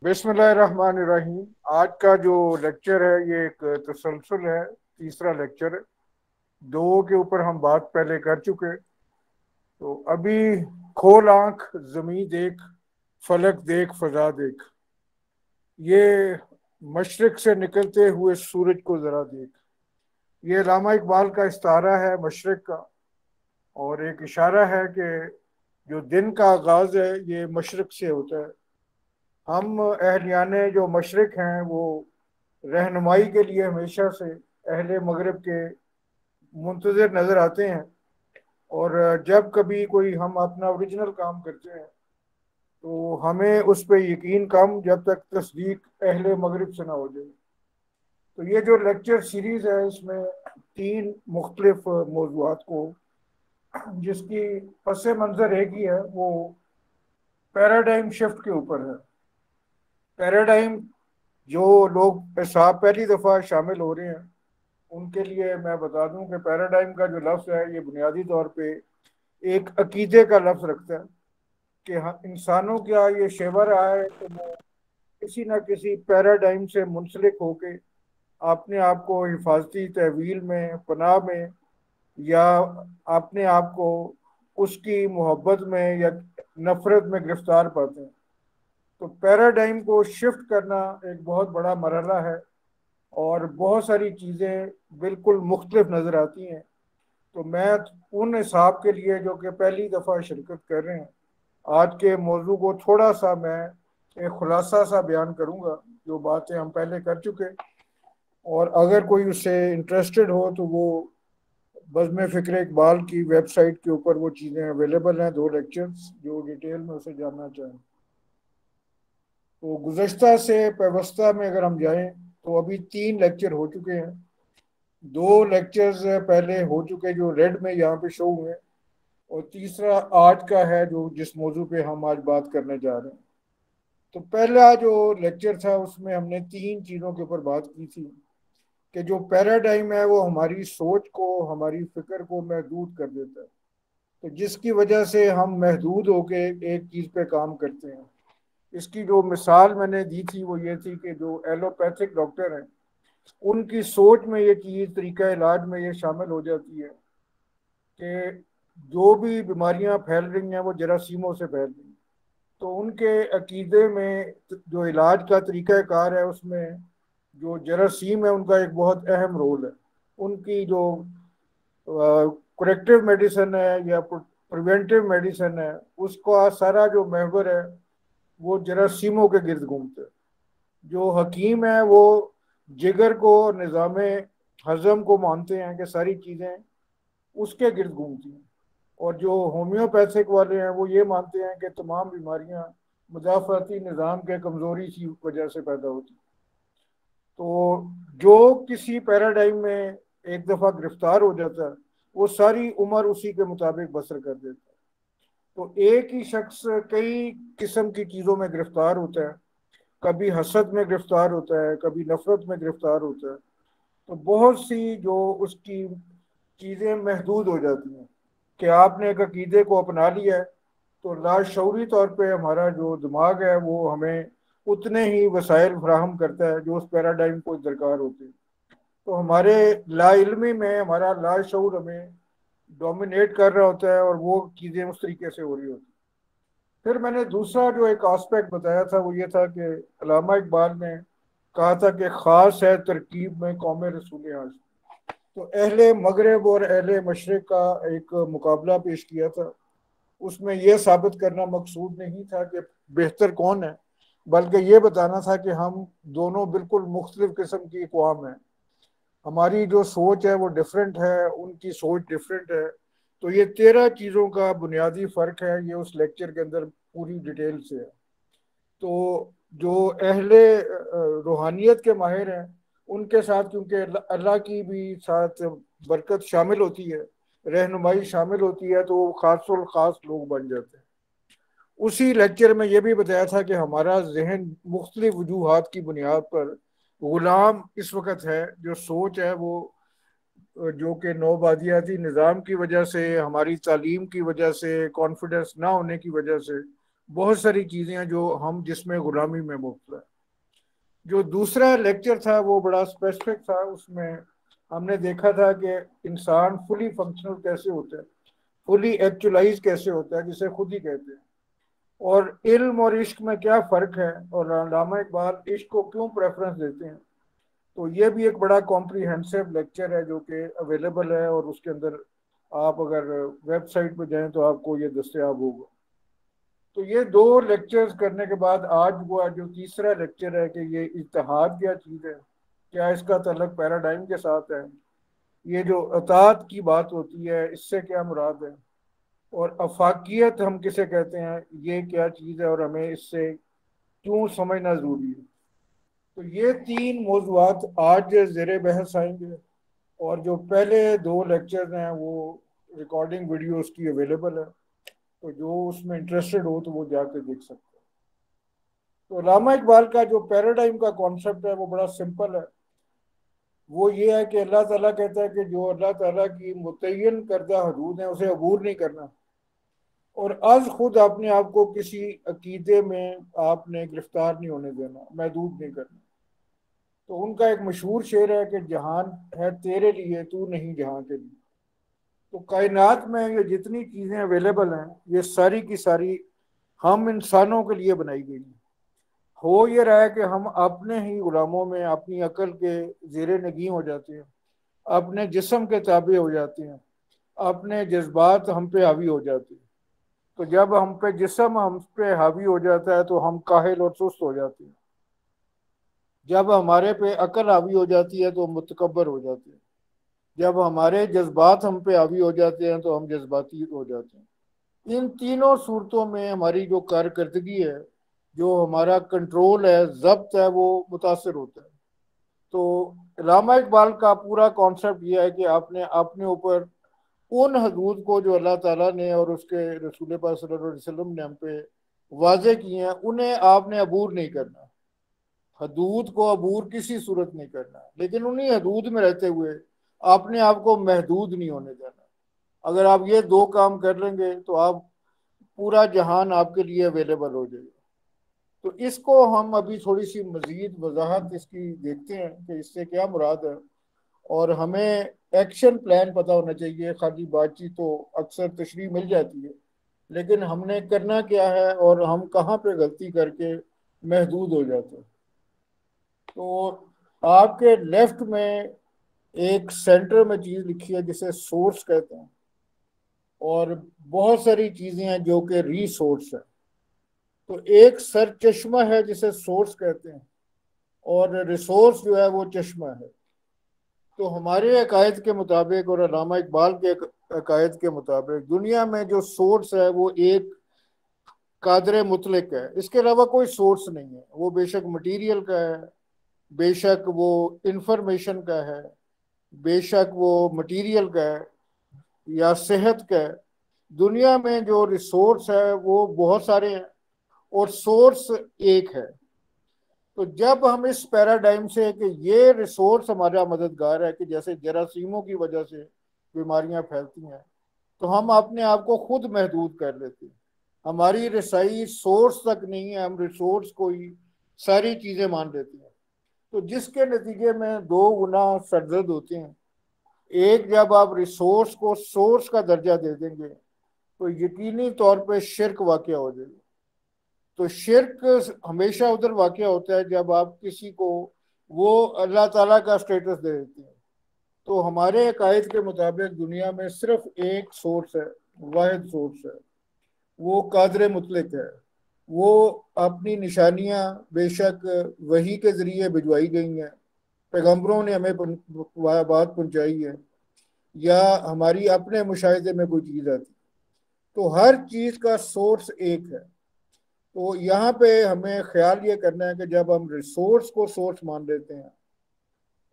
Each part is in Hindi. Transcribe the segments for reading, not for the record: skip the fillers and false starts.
बिस्मिल्लाहिर्रहमानिर्रहीम। आज का जो लेक्चर है ये एक तसलसल है, तीसरा लेक्चर है। दो के ऊपर हम बात पहले कर चुके। तो अभी खोल आंख जमी देख, फलक देख, फजा देख। ये मशरिक से निकलते हुए सूरज को जरा देख। ये अल्लामा इकबाल का इस्तारा है मशरिक का, और एक इशारा है कि जो दिन का आगाज है ये मशरिक से होता है। हम अहलियाने जो मशरिक हैं वो रहनुमाई के लिए हमेशा से अहले मगरब के मुंतज़िर नज़र आते हैं। और जब कभी कोई हम अपना ओरिजिनल काम करते हैं तो हमें उस पर यकीन कम, जब तक तस्दीक अहले मगरब से ना हो जाए। तो ये जो लेक्चर सीरीज़ है इसमें तीन मुख्तलिफ मौज़ूआत को, जिसकी पस मंज़र एक ही है, वो पैराडाइम शिफ्ट के ऊपर है। पैराडाइम, जो लोग साहब पहली दफ़ा शामिल हो रहे हैं उनके लिए मैं बता दूं कि पैराडाइम का जो लफ्ज़ है ये बुनियादी तौर पे एक अकीदे का लफ्ज़ रखता है कि हाँ, इंसानों का ये शेवा रहा है कि वो किसी न किसी पैराडाइम से मुंसलिक होके अपने आप को हिफाजती तहवील में, पनाह में, या अपने आप को उसकी मोहब्बत में या नफरत में गिरफ्तार पाते हैं। तो पैराडाइम को शिफ्ट करना एक बहुत बड़ा मरहला है, और बहुत सारी चीज़ें बिल्कुल मुख्तलिफ नज़र आती हैं। तो मैं उन हिसाब के लिए जो कि पहली दफ़ा शिरकत कर रहे हैं, आज के मौजू को थोड़ा सा मैं एक खुलासा सा बयान करूंगा, जो बातें हम पहले कर चुके। और अगर कोई उससे इंटरेस्टेड हो तो वो बज़्म फ़िक्र इकबाल की वेबसाइट के ऊपर वो चीज़ें अवेलेबल हैं, दो लेक्चर्स, जो डिटेल में उसे जानना चाहें। तो गुज़श्ता से पेवस्ता में अगर हम जाएं तो अभी तीन लेक्चर हो चुके हैं। दो लेक्चर्स पहले हो चुके जो रेड में यहाँ पे शो हुए, और तीसरा आज का है जो जिस मौजू पे हम आज बात करने जा रहे हैं। तो पहला जो लेक्चर था उसमें हमने तीन चीज़ों के ऊपर बात की थी कि जो पैराडाइम है वो हमारी सोच को, हमारी फिक्र को महदूद कर देता है। तो जिसकी वजह से हम महदूद होके एक चीज़ पे काम करते हैं। इसकी जो मिसाल मैंने दी थी वो ये थी कि जो एलोपैथिक डॉक्टर हैं उनकी सोच में ये चीज़, तरीका इलाज में ये शामिल हो जाती है कि जो भी बीमारियां फैल रही हैं वो जरासीमों से फैल रही हैं। तो उनके अकीदे में जो इलाज का तरीक़ाकार है उसमें जो जरासीम है उनका एक बहुत अहम रोल है। उनकी जो करेक्टिव मेडिसिन है या प्रिवेंटिव मेडिसिन है, उसका सारा जो महवर है वो जरासीमों के गिर्द घूमते हैं। जो हकीम है वो जिगर को, निज़ाम हजम को मानते हैं कि सारी चीज़ें उसके गिर्द घूमती हैं। और जो होम्योपैथिक वाले हैं वो ये मानते हैं कि तमाम बीमारियां मुदाफ़ाती निज़ाम के कमज़ोरी की वजह से पैदा होती हैं। तो जो किसी पैराडाइम में एक दफ़ा गिरफ्तार हो जाता है वो सारी उम्र उसी के मुताबिक बसर कर देता है। तो एक ही शख्स कई किस्म की चीज़ों में गिरफ्तार होता है। कभी हसद में गिरफ्तार होता है, कभी नफरत में गिरफ्तार होता है। तो बहुत सी जो उसकी चीज़ें महदूद हो जाती हैं कि आपने एक अकीदे को अपना लिया है तो लाशऊरी तौर पे हमारा जो दिमाग है वो हमें उतने ही वसाइल फराहम करता है जो उस पैराडाइम को दरकार होती है। तो हमारे लाइल्मी में हमारा लाशऊर हमें डोमिनेट कर रहा होता है और वो चीज़ें उस तरीके से हो रही होती हैं। फिर मैंने दूसरा जो एक आस्पेक्ट बताया था वो ये था कि अल्लामा इकबाल ने कहा था कि ख़ास है तरकीब में कौम रसूल हाशमी। तो अहले मगरब और अहले मशरक़ का एक मुकाबला पेश किया था। उसमें यह साबित करना मकसूद नहीं था कि बेहतर कौन है, बल्कि ये बताना था कि हम दोनों बिल्कुल मुख्तलिफ किस्म की अक़वाम हैं। हमारी जो सोच है वो डिफरेंट है, उनकी सोच डिफरेंट है। तो ये 13 चीज़ों का बुनियादी फ़र्क है, ये उस लेक्चर के अंदर पूरी डिटेल से है। तो जो अहले रूहानियत के माहिर हैं उनके साथ, क्योंकि अल्लाह की भी साथ बरकत शामिल होती है, रहनुमाई शामिल होती है, तो वो खासुल खास लोग बन जाते हैं। उसी लेक्चर में ये भी बताया था कि हमारा जहन मुख्तलिफ वजूहात की बुनियाद पर गुलाम इस वक्त है। जो सोच है वो जो कि नौबादियाती निज़ाम की वजह से, हमारी तालीम की वजह से, कॉन्फिडेंस ना होने की वजह से बहुत सारी चीज़ें हैं जो हम जिसमें गुलामी में मुब्तला है। जो दूसरा लेक्चर था वो बड़ा स्पेसिफिक था, उसमें हमने देखा था कि इंसान फुली फंक्शनल कैसे होता है, फुली एक्चुअलाइज कैसे होता है, जिसे खुद ही कहते हैं, और इल्म और इश्क में क्या फ़र्क है, और अल्लामा इकबाल इश्क को क्यों प्रेफरेंस देते हैं। तो ये भी एक बड़ा कॉम्प्रिहेंसिव लेक्चर है जो कि अवेलेबल है, और उसके अंदर आप अगर वेबसाइट पर जाएं तो आपको ये दस्तयाब होगा। तो ये दो लेक्चर्स करने के बाद आज हुआ जो तीसरा लेक्चर है कि ये इत्तेहाद क्या चीज़ है, क्या इसका तल्लुक पैराडाइम के साथ है, ये जो अतात की बात होती है इससे क्या मुराद है, और अफाकियत हम किसे कहते हैं, ये क्या चीज़ है और हमें इससे क्यों समझना ज़रूरी है। तो ये तीन मौज़ूआत आज ज़ेरे बहस आएंगे, और जो पहले दो लेक्चर्स हैं वो रिकॉर्डिंग वीडियो उसकी अवेलेबल है, तो जो उसमें इंटरेस्टेड हो तो वो जाके देख सकते हैं। तो अल्लामा इकबाल का जो पैराडाइम का कॉन्सेप्ट है वो बड़ा सिंपल है। वो ये है कि अल्लाह ताला कहता है कि जो अल्लाह ताला की मुतय्यन करदा हदूद है उसे अबूर नहीं करना, और अज खुद अपने आप को किसी अकीदे में आपने गिरफ्तार नहीं होने देना, महदूद नहीं करना। तो उनका एक मशहूर शेर है कि जहान है तेरे लिए, तू नहीं जहां के लिए। तो कायनात में ये जितनी चीज़ें अवेलेबल हैं ये सारी की सारी हम इंसानों के लिए बनाई गई हैं। हो ये रहा है कि हम अपने ही गुलामों में अपनी अकल के जेरे नगी हो जाते हैं, अपने जिस्म के ताबे हो जाते हैं, अपने जज्बात हम पे हावी हो जाते हैं। तो जब हम पे जिस्म हम पे हावी हो जाता है तो हम काहिल और सुस्त हो जाते हैं। जब हमारे पे अकल हावी हो जाती है तो हम मुतकब्बर हो जाते हैं। जब हमारे जज्बात हम पे हावी हो जाते हैं तो हम जज्बाती हो जाते हैं। इन तीनों सूरतों में हमारी जो कारकर्दगी है, जो हमारा कंट्रोल है, जब्त है, वो मुतासर होता है। तो अल्लामा इकबाल का पूरा कॉन्सेप्ट यह है कि आपने अपने ऊपर उन हदूद को जो अल्लाह ताला ने और उसके रसूल पाक सल्लल्लाहु अलैहि वसल्लम ने हम पे वाजे किए हैं, उन्हें आपने अबूर नहीं करना। हदूद को अबूर किसी सूरत नहीं करना, लेकिन उन्हीं हदूद में रहते हुए आपने आपको महदूद नहीं होने देना। अगर आप ये दो काम कर लेंगे तो आप पूरा जहान आपके लिए अवेलेबल हो जाएगा। तो इसको हम अभी थोड़ी सी मजीद वजाहत इसकी देखते हैं कि इससे क्या मुराद है, और हमें एक्शन प्लान पता होना चाहिए। खाली बातचीत तो अक्सर तशरीह मिल जाती है, लेकिन हमने करना क्या है और हम कहाँ पे गलती करके महदूद हो जाते हैं। तो आपके लेफ्ट में एक सेंटर में चीज़ लिखी है जिसे सोर्स कहते हैं, और बहुत सारी चीज़ें हैं जो कि रिसोर्स है। तो एक सर चश्मा है जिसे सोर्स कहते हैं, और रिसोर्स जो है वो चश्मा है। तो हमारे अकायद के मुताबिक और अल्लामा इकबाल के अकायद के मुताबिक दुनिया में जो सोर्स है वो एक कादर मुतलक है, इसके अलावा कोई सोर्स नहीं है। वो बेशक मटेरियल का है, बेशक वो इंफॉर्मेशन का है, बेशक वो मटेरियल का है या सेहत का है। दुनिया में जो रिसोर्स है वो बहुत सारे हैं, और सोर्स एक है। तो जब हम इस पैराडाइम से कि ये रिसोर्स हमारा मददगार है, कि जैसे जरासीमों की वजह से बीमारियां फैलती हैं, तो हम अपने आप को खुद महदूद कर लेते हैं। हमारी रसाई सोर्स तक नहीं है, हम रिसोर्स को ही सारी चीज़ें मान लेते हैं। तो जिसके नतीजे में दो गुना सरदर्द होते हैं। एक, जब आप रिसोर्स को सोर्स का दर्जा दे देंगे तो यकीनी तौर पे शिर्क वाक़या हो जाएगा। तो शिर्क हमेशा उधर वाक़या होता है जब आप किसी को वो अल्लाह ताला का स्टेटस दे देते हैं। तो हमारे अकायद के मुताबिक दुनिया में सिर्फ एक सोर्स है, वाहिद सोर्स है, वो कादर मुतलक है। वो अपनी निशानियां बेशक वही के ज़रिए भिजवाई गई हैं, पैगम्बरों ने हमें बात पहुंचाई है, या हमारी अपने मुशाहिदे में कोई चीज़ आती। तो हर चीज़ का सोर्स एक है। तो यहाँ पे हमें ख्याल ये करना है कि जब हम रिसोर्स को सोर्स मान लेते हैं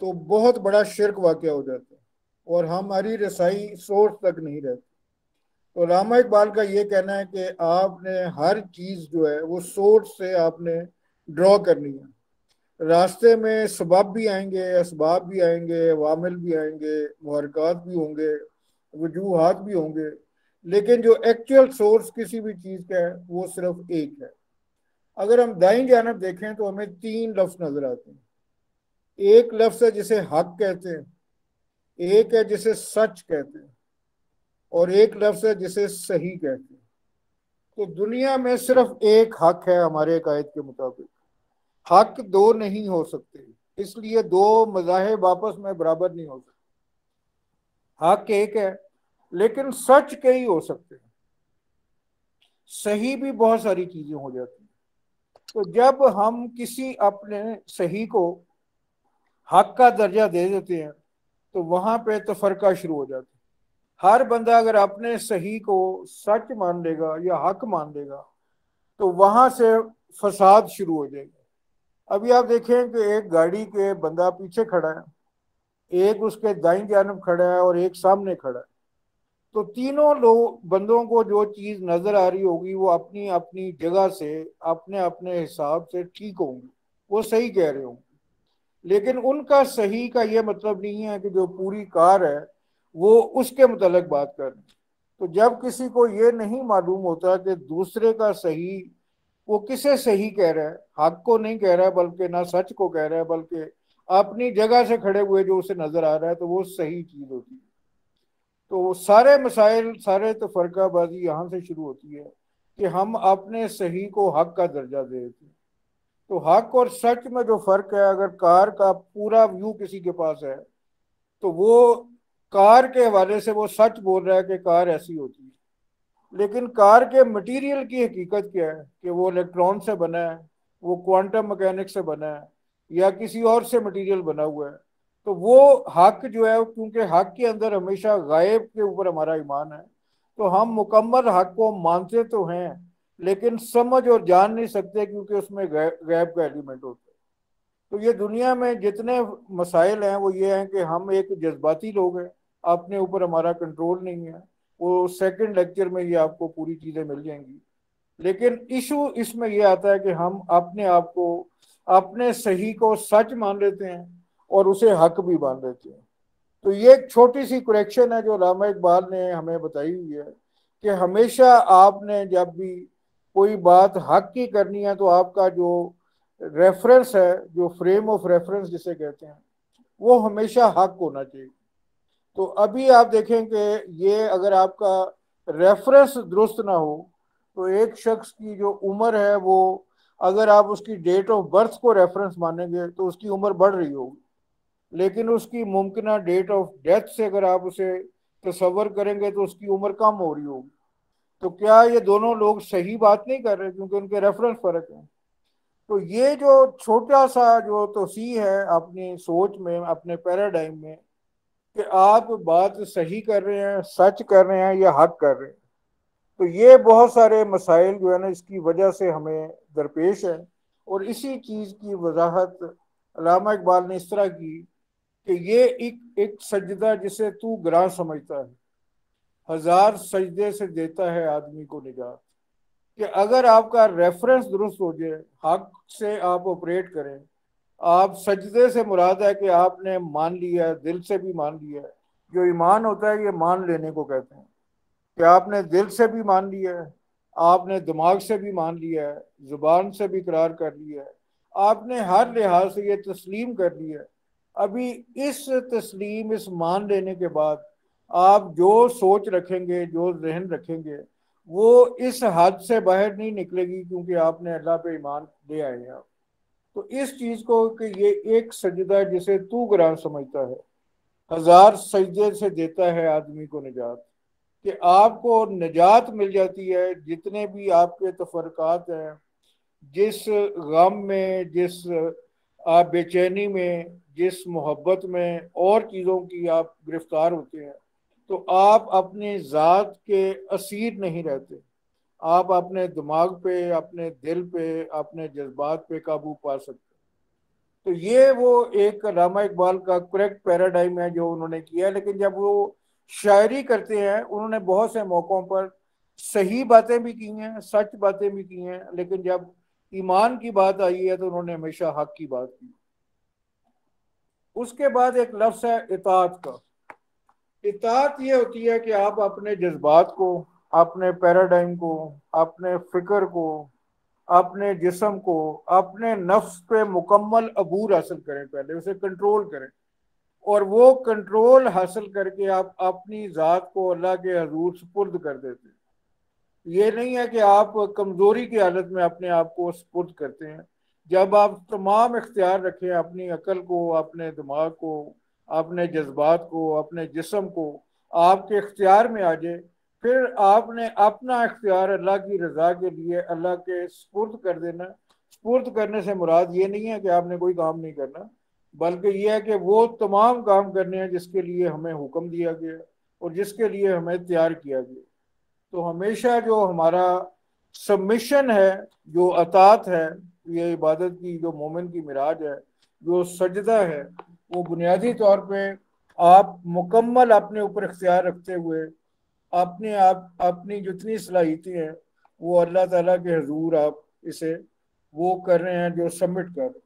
तो बहुत बड़ा शिर्क वाक़या हो जाता है, और हमारी रसाई सोर्स तक नहीं रहती। तो अल्लामा इकबाल का ये कहना है कि आपने हर चीज़ जो है वो सोर्स से आपने ड्रॉ करनी है। रास्ते में सबब भी आएंगे, असबाब भी आएंगे, वामिल भी आएंगे, मुहरकात भी होंगे, वजूहात भी होंगे, लेकिन जो एक्चुअल सोर्स किसी भी चीज का है वो सिर्फ एक है। अगर हम दाईं जानब देखें तो हमें तीन लफ्ज नजर आते हैं। एक लफ्ज है जिसे हक कहते हैं, एक है जिसे सच कहते हैं, और एक लफ्ज है जिसे सही कहते हैं। तो दुनिया में सिर्फ एक हक है हमारे कायद के मुताबिक। हक दो नहीं हो सकते, इसलिए दो मज़ाहिब आपस में बराबर नहीं हो सकते। हक एक है, लेकिन सच कई हो सकते हैं, सही भी बहुत सारी चीजें हो जाती हैं। तो जब हम किसी अपने सही को हक का दर्जा दे देते हैं तो वहां पे तफरका शुरू हो जाता है। हर बंदा अगर अपने सही को सच मान लेगा या हक मान लेगा तो वहां से फसाद शुरू हो जाएगा। अभी आप देखें कि एक गाड़ी के बंदा पीछे खड़ा है, एक उसके दाईं जानब खड़ा है और एक सामने खड़ा है। तो तीनों लोग बंदों को जो चीज नजर आ रही होगी वो अपनी अपनी जगह से अपने अपने हिसाब से ठीक होंगी, वो सही कह रहे होंगे। लेकिन उनका सही का ये मतलब नहीं है कि जो पूरी कार है वो उसके मुतालिक बात कर रहे हैं। तो जब किसी को ये नहीं मालूम होता कि दूसरे का सही वो किसे सही कह रहा है, हक को नहीं कह रहा है बल्कि ना सच को कह रहा है बल्कि अपनी जगह से खड़े हुए जो उसे नजर आ रहा है, तो वो सही चीज होती है। तो सारे मसाइल सारे तफरकाबाजी यहाँ से शुरू होती है कि हम अपने सही को हक का दर्जा दे देते हैं। तो हक और सच में जो फर्क है, अगर कार का पूरा व्यू किसी के पास है तो वो कार के हवाले से वो सच बोल रहा है कि कार ऐसी होती है। लेकिन कार के मटेरियल की हकीकत क्या है कि वो इलेक्ट्रॉन से बना है, वो क्वांटम मैकेनिक्स से बना है या किसी और से मटेरियल बना हुआ है। तो वो हक जो है, क्योंकि हक के अंदर हमेशा गायब के ऊपर हमारा ईमान है, तो हम मुकम्मल हक को मानते तो हैं लेकिन समझ और जान नहीं सकते क्योंकि उसमें गैब का एलिमेंट होता है। तो ये दुनिया में जितने मसाइल हैं वो ये हैं कि हम एक जज्बाती लोग हैं, अपने ऊपर हमारा कंट्रोल नहीं है। वो सेकंड लेक्चर में ये आपको पूरी चीज़ें मिल जाएंगी। लेकिन इशू इसमें ये आता है कि हम अपने आप को अपने सही को सच मान लेते हैं और उसे हक भी मान लेते हैं। तो ये एक छोटी सी करेक्शन है जो अल्लामा इकबाल ने हमें बताई हुई है कि हमेशा आपने जब भी कोई बात हक की करनी है तो आपका जो रेफरेंस है, जो फ्रेम ऑफ रेफरेंस जिसे कहते हैं, वो हमेशा हक होना चाहिए। तो अभी आप देखें कि ये अगर आपका रेफरेंस दुरुस्त ना हो तो एक शख्स की जो उम्र है वो, अगर आप उसकी डेट ऑफ बर्थ को रेफरेंस मानेंगे तो उसकी उम्र बढ़ रही होगी, लेकिन उसकी मुमकिन डेट ऑफ डेथ से अगर आप उसे तस्वर करेंगे तो उसकी उम्र कम हो रही होगी। तो क्या ये दोनों लोग सही बात नहीं कर रहे क्योंकि उनके रेफरेंस फर्क है। तो ये जो छोटा सा जो तोसी है अपनी सोच में, अपने पैराडाइम में, कि आप बात सही कर रहे हैं, सच कर रहे हैं या हक कर रहे हैं, तो ये बहुत सारे मसाइल जो है ना इसकी वजह से हमें दरपेश है। और इसी चीज़ की वजाहत अल्लामा इकबाल ने इस तरह की कि ये एक एक सजदा जिसे तू गिरा समझता है, हजार सजदे से देता है आदमी को निजात। कि अगर आपका रेफरेंस दुरुस्त हो जाए, हक से आप ऑपरेट करें, आप सजदे से मुराद है कि आपने मान लिया है, दिल से भी मान लिया है। जो ईमान होता है ये मान लेने को कहते हैं कि आपने दिल से भी मान लिया है, आपने दिमाग से भी मान लिया है, जुबान से भी इकरार कर लिया है, आपने हर लिहाज से ये तस्लीम कर लिया है। अभी इस तस्लीम, इस मान लेने के बाद आप जो सोच रखेंगे, जो जहन रखेंगे, वो इस हद से बाहर नहीं निकलेगी क्योंकि आपने अल्लाह पे ईमान ले आए हैं आप। तो इस चीज को कि ये एक सजदा जिसे तू कुरान समझता है, हजार सजदे से देता है आदमी को निजात। कि आपको निजात मिल जाती है जितने भी आपके तफरकात हैं, जिस गम में, जिस आप बेचैनी में, जिस मोहब्बत में और चीज़ों की आप गिरफ्तार होते हैं, तो आप अपनी ज़ात के असीर नहीं रहते। आप अपने दिमाग पे, अपने दिल पे, अपने जज्बात पे काबू पा सकते हैं। तो ये वो एक अल्लामा इकबाल का करेक्ट पैराडाइम है जो उन्होंने किया है। लेकिन जब वो शायरी करते हैं उन्होंने बहुत से मौक़ों पर सही बातें भी की हैं, सच बातें भी की हैं, लेकिन जब ईमान की बात आई है तो उन्होंने हमेशा हक की बात की। उसके बाद एक लफ्ज़ है इताअत का। इताअत ये होती है कि आप अपने जज्बात को, अपने पैराडाइम को, अपने फिक्र को, अपने जिस्म को, अपने नफ्स पे मुकम्मल अबूर हासिल करें, पहले उसे कंट्रोल करें। और वो कंट्रोल हासिल करके आप अपनी ज़ात को अल्लाह के हजूर सुपुर्द कर देते हैं। ये नहीं है कि आप कमज़ोरी की हालत में अपने आप को सुपुर्द करते हैं। जब आप तमाम इख्तियार रखें, अपनी अकल को, अपने दिमाग को, अपने जज्बात को, अपने जिस्म को आपके इख्तियार में आ जाए, फिर आपने अपना इख्तियार अल्लाह की रज़ा के लिए अल्लाह के सुपुर्द कर देना। सुपुर्द करने से मुराद ये नहीं है कि आपने कोई काम नहीं करना, बल्कि यह है कि वो तमाम काम करने हैं जिसके लिए हमें हुक्म दिया गया और जिसके लिए हमें तैयार किया गया। तो हमेशा जो हमारा सबमिशन है, जो अतात है, ये इबादत की जो मोमिन की मिराज है, जो सजदा है, वो बुनियादी तौर पे आप मुकम्मल अपने ऊपर इख्तियार रखते हुए अपने आप अपनी जितनी सलाहियतें हैं वो अल्लाह ताला के हजूर आप इसे वो कर रहे हैं जो सबमिट कर रहे हैं।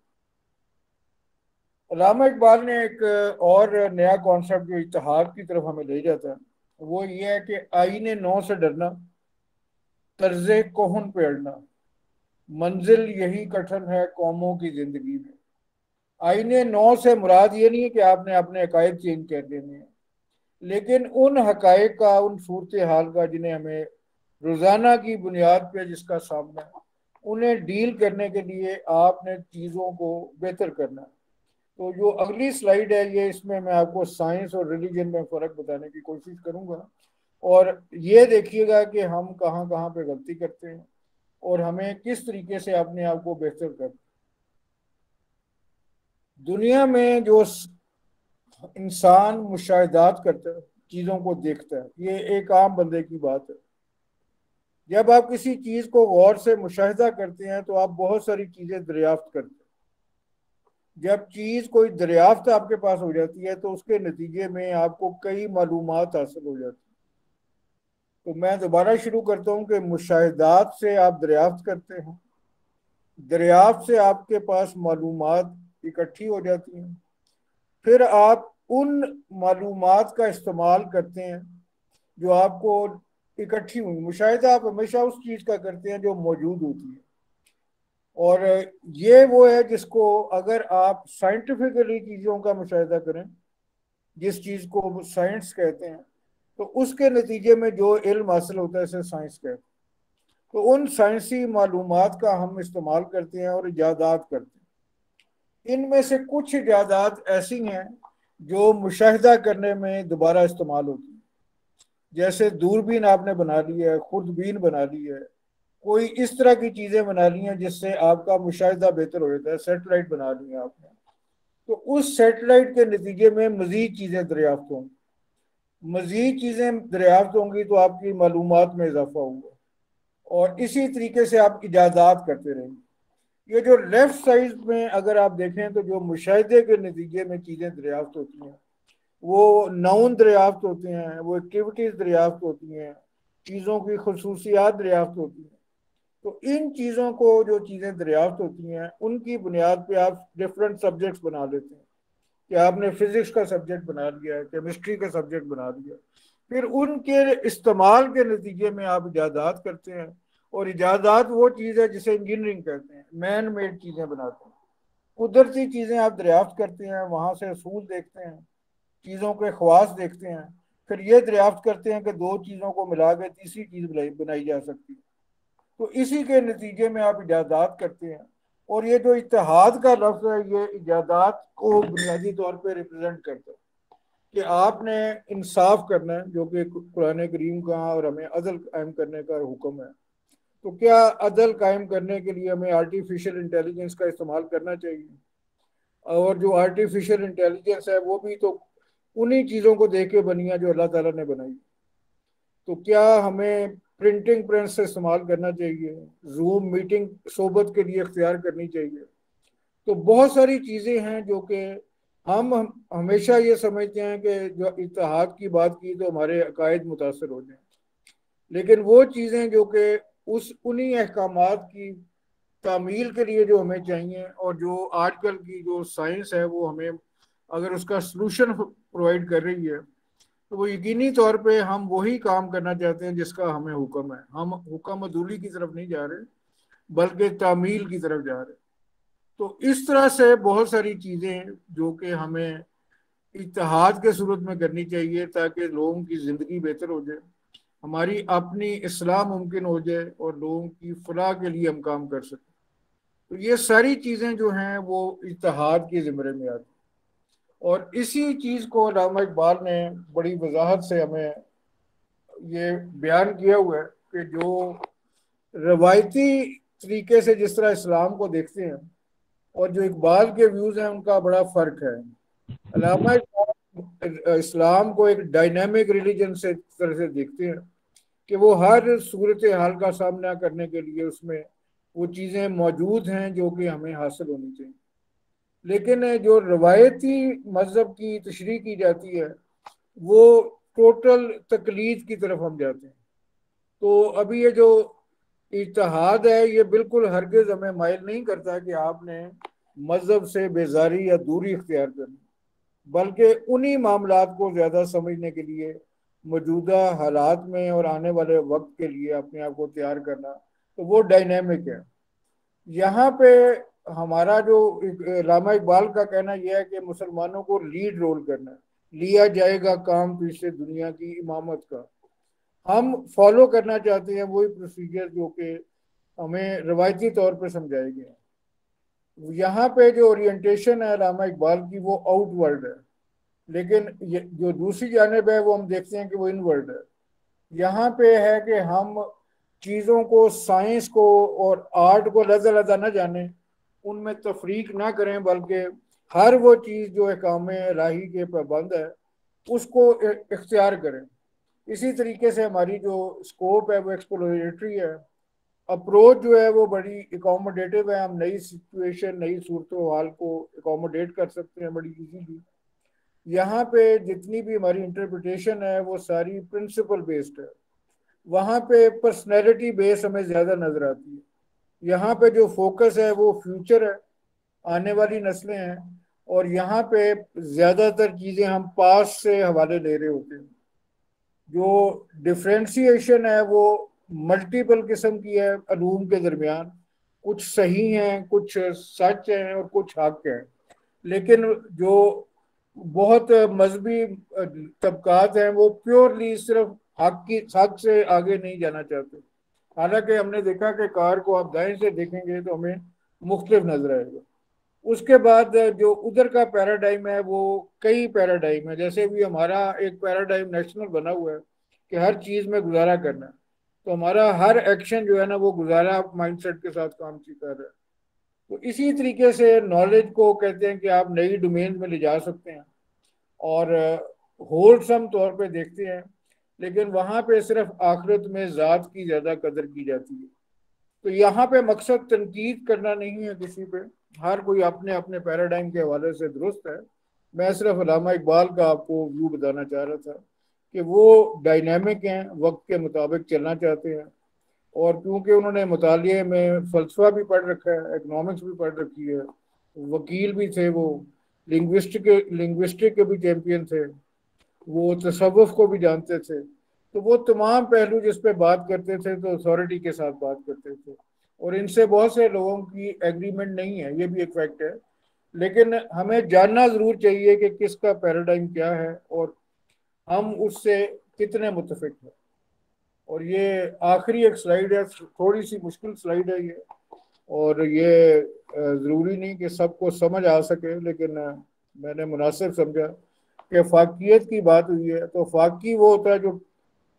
अल्लामा इकबाल ने एक और नया कॉन्सेप्ट जो इत्तेहाद की तरफ हमें ले जाता है, वो ये है कि आईने नौ से डरना, तर्जे कोहन पे अड़ना, मंजिल यही कठिन है कौमों की जिंदगी में। आईने नौ से मुराद ये नहीं है कि आपने अपने अकायद चेंज कर देने हैं, लेकिन उन हकायक का, उन सूरत हाल का जिन्हें हमें रोज़ाना की बुनियाद पे जिसका सामना है, उन्हें डील करने के लिए आपने चीज़ों को बेहतर करना है। तो जो अगली स्लाइड है ये, इसमें मैं आपको साइंस और रिलीजन में फ़र्क बताने की कोशिश करूंगा, और ये देखिएगा कि हम कहाँ कहाँ पे गलती करते हैं और हमें किस तरीके से अपने आप को बेहतर कर। दुनिया में जो इंसान मुशाहिदात करता है, चीज़ों को देखता है, ये एक आम बंदे की बात है। जब आप किसी चीज़ को गौर से मुशाहिदा करते हैं तो आप बहुत सारी चीज़ें दरियाफ्त करते हैं। जब चीज़ कोई दरियाफ्त आपके पास हो जाती है तो उसके नतीजे में आपको कई मालूमात हासिल हो जाती है। तो मैं दोबारा शुरू करता हूँ कि मुशाहिदात से आप दरियाफ्त करते हैं, दरियाफ्त से आपके पास मालूमात इकट्ठी हो जाती हैं, फिर आप उन मालूमात का इस्तेमाल करते हैं जो आपको इकट्ठी हुई। मुशाहिदा आप हमेशा उस चीज़ का करते हैं जो मौजूद होती है, और ये वो है जिसको अगर आप साइंटिफिकली चीज़ों का मुशाहिदा करें, जिस चीज़ को साइंस कहते हैं, तो उसके नतीजे में जो इल्म हासिल होता है इसे साइंस कहते हैं। तो उन साइंसी मालूमात का हम इस्तेमाल करते हैं और इजादात करते हैं। इनमें से कुछ इजादात ऐसी हैं जो मुशाहिदा करने में दोबारा इस्तेमाल होती है। जैसे दूरबीन आपने बना ली है, खुर्दबीन बना ली है, कोई इस तरह की चीज़ें बना ली हैं जिससे आपका मुशाहिदा बेहतर हो जाता है। सेटेलाइट बना ली है आपने, तो उस सेटेलाइट के नतीजे में मज़ीद चीज़ें दरियाफ्त होंगी, मज़ीद चीज़ें दरियाफ्त होंगी तो आपकी मालूमात में इजाफा होगा, और इसी तरीके से आप इजादात करते रहेंगे। ये जो लेफ्ट साइड में अगर आप देखें तो जो मुशाहिदे के नतीजे में चीज़ें दरियाफ्त होती हैं वो नाउन दरियाफ्त होते हैं, वो एक्टिविटीज़ दरियाफ्त होती हैं, चीज़ों की खसूसियात दरियाफ्त होती हैं। तो इन चीज़ों को, जो चीज़ें दरियाफ्त होती हैं, उनकी बुनियाद पे आप डिफरेंट सब्जेक्ट्स बना लेते हैं कि आपने फिजिक्स का सब्जेक्ट बना लिया है, केमिस्ट्री का सब्जेक्ट बना लिया, फिर उनके इस्तेमाल के नतीजे में आप इजादात करते हैं। और इजादात वो चीज़ है जिसे इंजीनियरिंग कहते हैं, मैन मेड चीज़ें बनाते हैं, कुदरती चीज़ें आप दरियाफ्त करते हैं, वहाँ से असूल देखते हैं, चीज़ों के ख्वास देखते हैं, फिर ये दरियाफ्त करते हैं कि दो चीज़ों को मिला के तीसरी चीज़ बनाई जा सकती है। तो इसी के नतीजे में आप इजादात करते हैं। और ये जो इत्तेहाद का लफ्ज़ है, ये इजादात को बुनियादी तौर पे रिप्रेजेंट करता है कि आपने इंसाफ करना है, जो कि कुरान करीम का और हमें अदल कायम करने का हुक्म है। तो क्या अदल कायम करने के लिए हमें आर्टिफिशियल इंटेलिजेंस का इस्तेमाल करना चाहिए? और जो आर्टिफिशियल इंटेलिजेंस है वो भी तो उन्हीं चीज़ों को देख के बनी है जो अल्लाह ताला ने बनाई। तो क्या हमें प्रिंटिंग प्रेस से इस्तेमाल करना चाहिए? जूम मीटिंग सोबत के लिए इख्तियार करनी चाहिए? तो बहुत सारी चीज़ें हैं जो कि हम हमेशा ये समझते हैं कि जो इत्तेहाद की बात की तो हमारे अकायद मुतासर हो जाए, लेकिन वो चीज़ें जो कि उस उन्हीं अहकामात की तामील के लिए जो हमें चाहिए, और जो आजकल की जो साइंस है वो हमें अगर उसका सलूशन प्रोवाइड कर रही है, तो वो यकीनी तौर पे हम वही काम करना चाहते हैं जिसका हमें हुक्म है। हम हुक्म अदूली की तरफ नहीं जा रहे, बल्कि तामील की तरफ जा रहे हैं। तो इस तरह से बहुत सारी चीज़ें जो कि हमें इत्तेहाद के सूरत में करनी चाहिए, ताकि लोगों की ज़िंदगी बेहतर हो जाए, हमारी अपनी इस्लाह मुमकिन हो जाए और लोगों की फलाह के लिए हम काम कर सकें। तो ये सारी चीज़ें जो हैं वो इत्तेहाद के ज़िम्मे में आती हैं। और इसी चीज़ को अल्लामा इकबाल ने बड़ी वजाहत से हमें ये बयान किया हुआ है कि जो रवायती तरीके से जिस तरह इस्लाम को देखते हैं और जो इकबाल के व्यूज़ हैं, उनका बड़ा फ़र्क है। अल्लामा इकबाल इस्लाम को एक डायनामिक रिलीजन से तरह से देखते हैं कि वो हर सूरत हाल का सामना करने के लिए उसमें वो चीज़ें मौजूद हैं जो कि हमें हासिल होनी चाहिए। लेकिन जो रवायती मजहब की तशरीह की जाती है, वो टोटल तकलीद की तरफ हम जाते हैं। तो अभी ये जो इत्तेहाद है, ये बिल्कुल हरगिज हमें माइल नहीं करता कि आपने मजहब से बेजारी या दूरी इख्तियार करनी, बल्कि उन्हीं मामलात को ज़्यादा समझने के लिए मौजूदा हालात में और आने वाले वक्त के लिए अपने आप को तैयार करना, तो वो डायनेमिक है। यहाँ पे हमारा जो अल्लामा इकबाल का कहना यह है कि मुसलमानों को लीड रोल करना है, लिया जाएगा काम पीछे दुनिया की इमामत का। हम फॉलो करना चाहते हैं वही प्रोसीजर जो कि हमें रवायती तौर पर समझाए गए हैं। यहाँ पे जो ओरिएंटेशन है अल्लामा इकबाल की, वो आउटवर्ड है, लेकिन ये जो दूसरी जानिब है वो हम देखते हैं कि वो इनवर्ड है। यहाँ पे है कि हम चीज़ों को, साइंस को और आर्ट को लदा ना जाने, उनमें तफरीक ना करें, बल्कि हर वो चीज़ जो काम इलाही के पाबंद है उसको इख्तियार करें। इसी तरीके से हमारी जो स्कोप है वो एक्सप्लोरेटरी है, अप्रोच जो है वो बड़ी एकोमोडेटिव है। हम नई सिचुएशन, नई सूरत हाल को एकोमोडेट कर सकते हैं बड़ी इजीली। यहाँ पे जितनी भी हमारी इंटरप्रिटेशन है वो सारी प्रिंसिपल बेस्ड है। वहाँ पे पर्सनैलिटी बेस हमें ज़्यादा नजर आती है। यहाँ पे जो फोकस है वो फ्यूचर है, आने वाली नस्लें हैं। और यहाँ पे ज़्यादातर चीज़ें हम पास से हवाले ले रहे होते हैं। जो डिफ्रेंशिएशन है वो मल्टीपल किस्म की है अलूम के दरमियान, कुछ सही हैं, कुछ सच हैं और कुछ हक हैं। लेकिन जो बहुत मजहबी तबकात हैं वो प्योरली सिर्फ हक से आगे नहीं जाना चाहते। हालांकि हमने देखा कि कार को आप दाएं से देखेंगे तो हमें मुख्तलिफ नजर आएगा। उसके बाद जो उधर का पैराडाइम है वो कई पैराडाइम है। जैसे भी हमारा एक पैराडाइम नेशनल बना हुआ है कि हर चीज़ में गुजारा करना है, तो हमारा हर एक्शन जो है ना वो गुजारा माइंडसेट के साथ काम कर रहा है। तो इसी तरीके से नॉलेज को कहते हैं कि आप नई डोमेन में ले जा सकते हैं और होलसम तौर पे देखते हैं, लेकिन वहाँ पे सिर्फ आखिरत में ज़ात की ज़्यादा कदर की जाती है। तो यहाँ पे मकसद तनकीद करना नहीं है किसी पे, हर कोई अपने अपने पैराडाइम के हवाले से दुरुस्त है। मैं सिर्फ अल्लामा इकबाल का आपको व्यू बताना चाह रहा था कि वो डायनेमिक हैं, वक्त के मुताबिक चलना चाहते हैं। और क्योंकि उन्होंने मुतालिए में फ़लसफ़ा भी पढ़ रखा है, इकनॉमिक्स भी पढ़ रखी है, वकील भी थे वो, लिंग्विस्टिक के भी चैम्पियन थे, वो तसव्वुफ को भी जानते थे। तो वो तमाम पहलू जिस पे बात करते थे तो अथॉरिटी के साथ बात करते थे। और इनसे बहुत से लोगों की एग्रीमेंट नहीं है, ये भी एक फैक्ट है। लेकिन हमें जानना ज़रूर चाहिए कि किसका पैराडाइम क्या है और हम उससे कितने मुतफिक हैं। और ये आखिरी एक स्लाइड है, थोड़ी सी मुश्किल स्लाइड है ये, और ये ज़रूरी नहीं कि सबको समझ आ सके, लेकिन मैंने मुनासिब समझा कि फाकियत की बात हुई है। तो फाकी वो होता है जो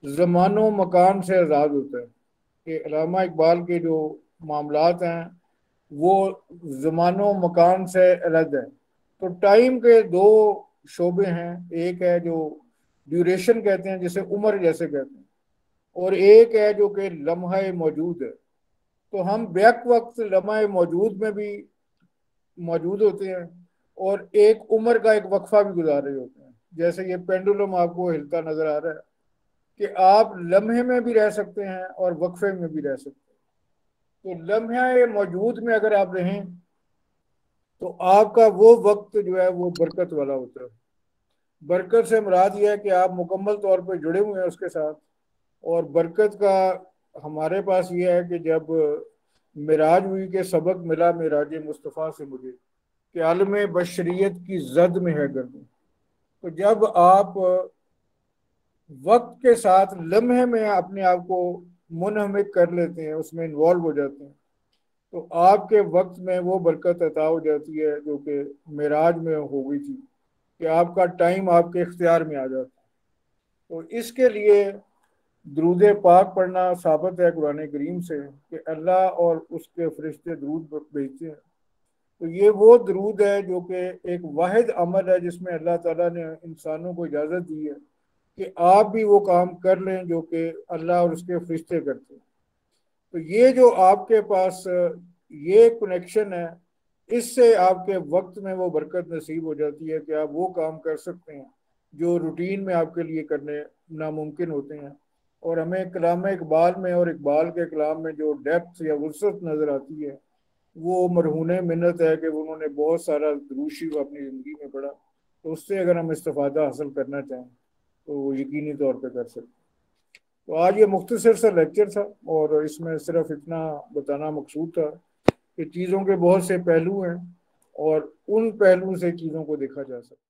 ज़मानो मकान से आज़ाद होता है, कि अल्लामा इकबाल के जो मामलात हैं वो ज़मानो मकान से अलग हैं। तो टाइम के दो शोबे हैं, एक है जो ड्यूरेशन कहते हैं, जिसे उम्र जैसे कहते हैं, और एक है जो कि लम्हा मौजूद है। तो हम बैक वक्त लम्हा मौजूद में भी मौजूद होते हैं और एक उम्र का एक वक्फा भी गुजार रहे होते हैं। जैसे ये पेंडुलम आपको हिलता नजर आ रहा है कि आप लम्हे में भी रह सकते हैं और वक्फे में भी रह सकते हैं। तो लम्हे मौजूद में अगर आप रहें तो आपका वो वक्त जो है वो बरकत वाला होता है। बरकत से मुराद यह है कि आप मुकम्मल तौर पर जुड़े हुए हैं उसके साथ। और बरकत का हमारे पास ये है कि जब मिराज हुई के सबक मिला मिराज मुस्तफ़ा से मुझे कि आलम बशरियत की जद में है गर्मी। तो जब आप वक्त के साथ लम्हे में अपने आप को मुनहमिक कर लेते हैं, उसमें इन्वॉल्व हो जाते हैं, तो आपके वक्त में वो बरकत अता हो जाती है जो कि मिराज में हो गई थी, कि आपका टाइम आपके इख्तियार में आ जाता है। तो इसके लिए दरूद पाक पढ़ना साबित है कुरान करीम से कि अल्लाह और उसके फरिश्ते दरूद भेजते हैं। तो ये वो दरूद है जो कि एक वाहिद अमल है जिसमें अल्लाह ताला ने इंसानों को इजाज़त दी है कि आप भी वो काम कर लें जो कि अल्लाह और उसके फरिश्ते करते हैं। तो ये जो आपके पास ये कनेक्शन है, इससे आपके वक्त में वो बरकत नसीब हो जाती है कि आप वो काम कर सकते हैं जो रूटीन में आपके लिए करने नामुमकिन होते हैं। और हमें कलाम इकबाल में और इकबाल के कलाम में जो डेप्थ या वसअत नज़र आती है, वो मरहून मिन्नत है कि उन्होंने बहुत सारा दुरूद शरीफ अपनी ज़िंदगी में पढ़ा। तो उससे अगर हम इस्तेफादा हासिल करना चाहें तो वो यकीनी तौर पर कर सकते हैं। तो आज ये मुख्तसर सा लेक्चर था और इसमें सिर्फ इतना बताना मकसूद था कि चीज़ों के बहुत से पहलू हैं और उन पहलुओं से चीज़ों को देखा जा सकता है।